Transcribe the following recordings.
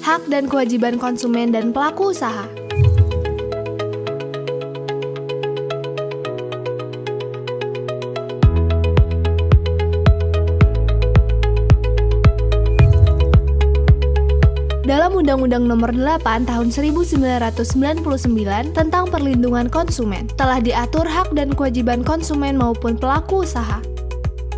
Hak dan kewajiban konsumen dan pelaku usaha. Dalam Undang-Undang Nomor 8 Tahun 1999 tentang Perlindungan Konsumen, telah diatur hak dan kewajiban konsumen maupun pelaku usaha.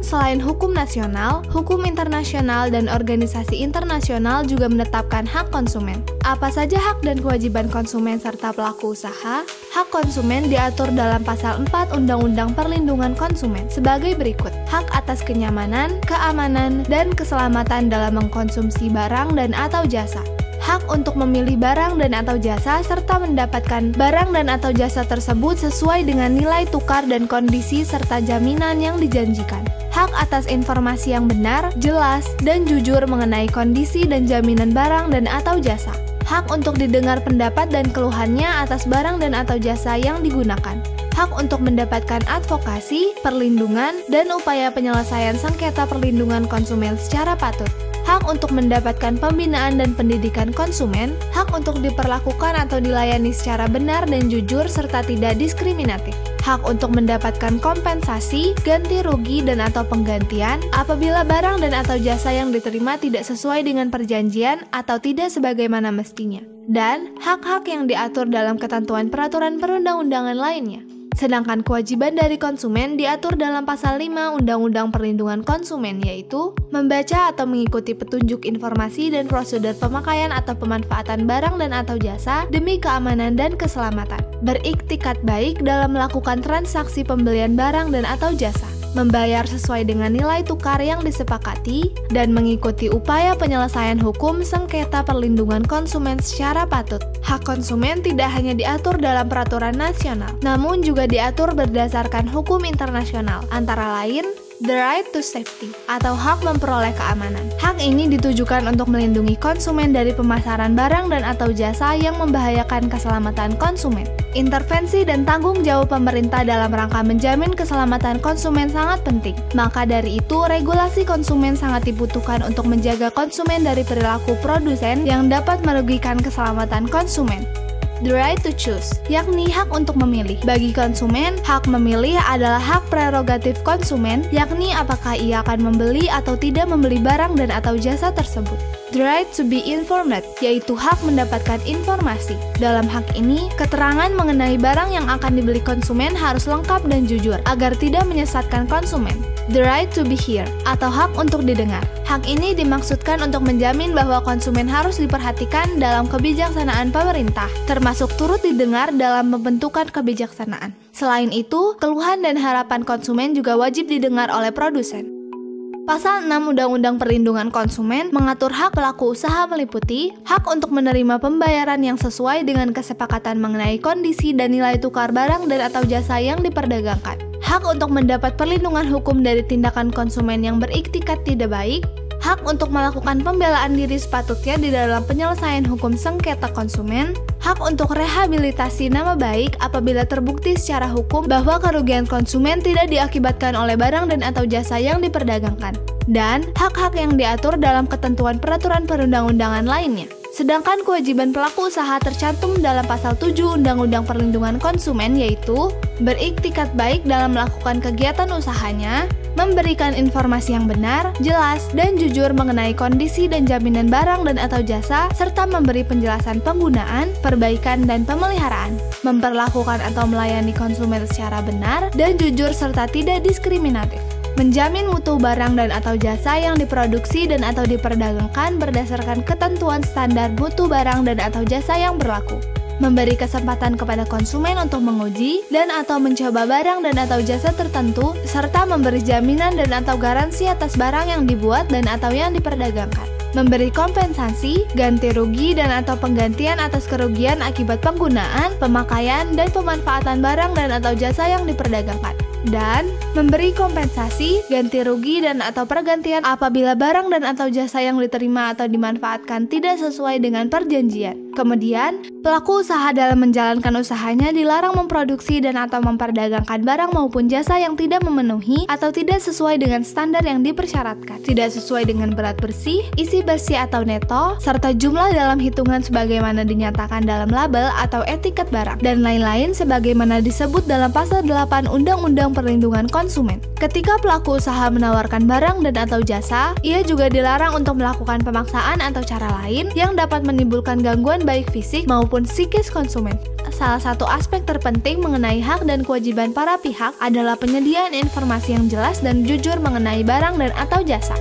Selain hukum nasional, hukum internasional dan organisasi internasional juga menetapkan hak konsumen. Apa saja hak dan kewajiban konsumen serta pelaku usaha? Hak konsumen diatur dalam Pasal 4 Undang-Undang Perlindungan Konsumen sebagai berikut. Hak atas kenyamanan, keamanan, dan keselamatan dalam mengkonsumsi barang dan atau jasa. Hak untuk memilih barang dan atau jasa serta mendapatkan barang dan atau jasa tersebut sesuai dengan nilai tukar dan kondisi serta jaminan yang dijanjikan. Hak atas informasi yang benar, jelas, dan jujur mengenai kondisi dan jaminan barang dan atau jasa. Hak untuk didengar pendapat dan keluhannya atas barang dan atau jasa yang digunakan. Hak untuk mendapatkan advokasi, perlindungan, dan upaya penyelesaian sengketa perlindungan konsumen secara patut. Hak untuk mendapatkan pembinaan dan pendidikan konsumen, hak untuk diperlakukan atau dilayani secara benar dan jujur serta tidak diskriminatif. Hak untuk mendapatkan kompensasi, ganti rugi dan atau penggantian apabila barang dan atau jasa yang diterima tidak sesuai dengan perjanjian atau tidak sebagaimana mestinya. Dan hak-hak yang diatur dalam ketentuan peraturan perundang-undangan lainnya. Sedangkan kewajiban dari konsumen diatur dalam Pasal 5 Undang-Undang Perlindungan Konsumen, yaitu membaca atau mengikuti petunjuk informasi dan prosedur pemakaian atau pemanfaatan barang dan atau jasa demi keamanan dan keselamatan, beriktikat baik dalam melakukan transaksi pembelian barang dan atau jasa, membayar sesuai dengan nilai tukar yang disepakati, dan mengikuti upaya penyelesaian hukum sengketa perlindungan konsumen secara patut. Hak konsumen tidak hanya diatur dalam peraturan nasional, namun juga diatur berdasarkan hukum internasional, antara lain the right to safety, atau hak memperoleh keamanan. Hak ini ditujukan untuk melindungi konsumen dari pemasaran barang dan atau jasa yang membahayakan keselamatan konsumen. Intervensi dan tanggung jawab pemerintah dalam rangka menjamin keselamatan konsumen sangat penting. Maka dari itu, regulasi konsumen sangat dibutuhkan untuk menjaga konsumen dari perilaku produsen yang dapat merugikan keselamatan konsumen. The right to choose, yakni hak untuk memilih. Bagi konsumen, hak memilih adalah hak prerogatif konsumen, yakni apakah ia akan membeli atau tidak membeli barang dan atau jasa tersebut. The right to be informed, yaitu hak mendapatkan informasi. Dalam hak ini, keterangan mengenai barang yang akan dibeli konsumen harus lengkap dan jujur, agar tidak menyesatkan konsumen. The right to be heard, atau hak untuk didengar. Hak ini dimaksudkan untuk menjamin bahwa konsumen harus diperhatikan dalam kebijaksanaan pemerintah, termasuk turut didengar dalam pembentukan kebijaksanaan. Selain itu, keluhan dan harapan konsumen juga wajib didengar oleh produsen. Pasal 6 Undang-Undang Perlindungan Konsumen mengatur hak pelaku usaha meliputi hak untuk menerima pembayaran yang sesuai dengan kesepakatan mengenai kondisi dan nilai tukar barang dan atau jasa yang diperdagangkan. Hak untuk mendapat perlindungan hukum dari tindakan konsumen yang beriktikat tidak baik. Hak untuk melakukan pembelaan diri sepatutnya di dalam penyelesaian hukum sengketa konsumen. Hak untuk rehabilitasi nama baik apabila terbukti secara hukum bahwa kerugian konsumen tidak diakibatkan oleh barang dan atau jasa yang diperdagangkan. Dan hak-hak yang diatur dalam ketentuan peraturan perundang-undangan lainnya. Sedangkan kewajiban pelaku usaha tercantum dalam Pasal 7 Undang-Undang Perlindungan Konsumen, yaitu beriktikat baik dalam melakukan kegiatan usahanya, memberikan informasi yang benar, jelas, dan jujur mengenai kondisi dan jaminan barang dan atau jasa, serta memberi penjelasan penggunaan, perbaikan, dan pemeliharaan, memperlakukan atau melayani konsumen secara benar dan jujur serta tidak diskriminatif. Menjamin mutu barang dan atau jasa yang diproduksi dan atau diperdagangkan berdasarkan ketentuan standar mutu barang dan atau jasa yang berlaku. Memberi kesempatan kepada konsumen untuk menguji dan atau mencoba barang dan atau jasa tertentu, serta memberi jaminan dan atau garansi atas barang yang dibuat dan atau yang diperdagangkan. Memberi kompensasi, ganti rugi dan atau penggantian atas kerugian akibat penggunaan, pemakaian, dan pemanfaatan barang dan atau jasa yang diperdagangkan. dan memberi kompensasi, ganti rugi dan atau pergantian apabila barang dan atau jasa yang diterima atau dimanfaatkan tidak sesuai dengan perjanjian. Kemudian, pelaku usaha dalam menjalankan usahanya dilarang memproduksi dan atau memperdagangkan barang maupun jasa yang tidak memenuhi atau tidak sesuai dengan standar yang dipersyaratkan, tidak sesuai dengan berat bersih, isi bersih atau neto, serta jumlah dalam hitungan sebagaimana dinyatakan dalam label atau etiket barang, dan lain-lain sebagaimana disebut dalam pasal 8 Undang-Undang Perlindungan Konsumen. Ketika pelaku usaha menawarkan barang dan atau jasa, ia juga dilarang untuk melakukan pemaksaan atau cara lain yang dapat menimbulkan gangguan baik fisik maupun psikis konsumen. Salah satu aspek terpenting mengenai hak dan kewajiban para pihak adalah penyediaan informasi yang jelas dan jujur mengenai barang dan atau jasa.